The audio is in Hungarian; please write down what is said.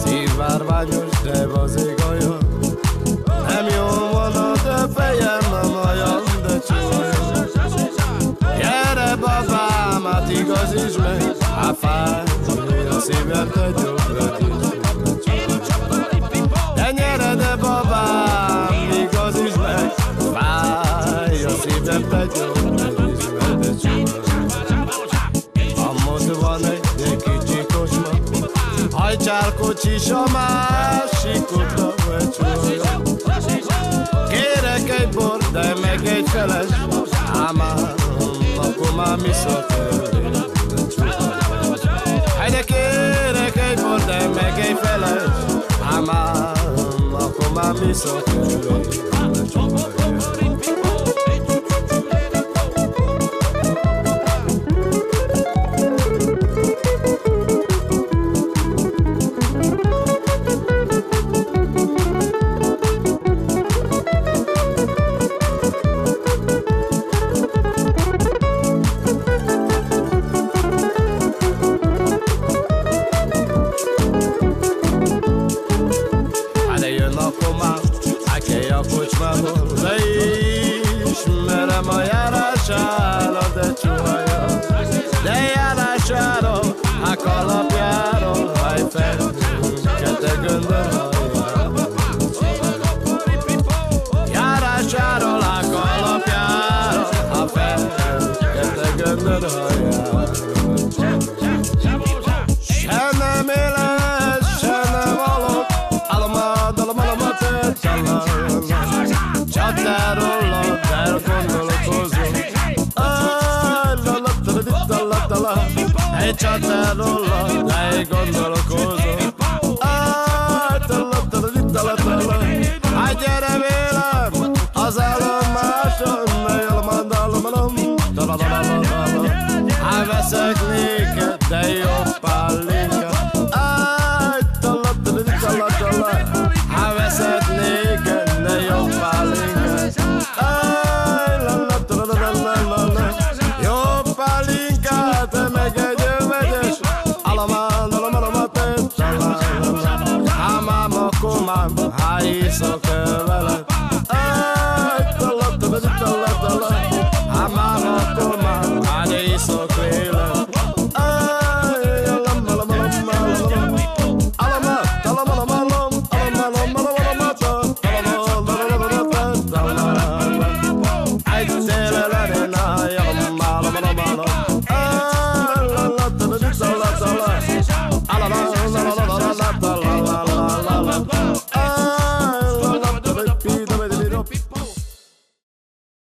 Szívárványos, de vazég olyan. Nem jó van a te fejem, nem olyan, de csúlyan. Gyere babám, hát igazítsd meg, hát fáj a szívem, te gyógyved is. De gyere, de babám, igazítsd meg, fáj a szívem, te gyógyved is, de csúlyan. Amott van egy kicsi kocsma, hajtsál kocsis a másik utca, vagy csúlyan. Kérek egy bort, de meg egy feles, ám akkor már mi szó törvény. De kérek egy bort, de meg egy feles, ám akkor már mi szó törvény. Leismerem a járására, de csuhaja, de járására, a kalapjára, hajfenket göndörhajja. Járására, a kalapjára, a fenket göndörhajja. Se nem éles, se nem alok, alamat Csatárollak, elgondolkozom. Egy csatárollak, elgondolkozom. Hát gyere vélem, az állomáson, hát veszek néked, de jobb pálinkát. Hát veszek néked, de jobb pálinkát. Jobb pálinkát, meg egy ömegyes, ha máma komám, ha iszok veled. Ha máma komám, ha iszok veled.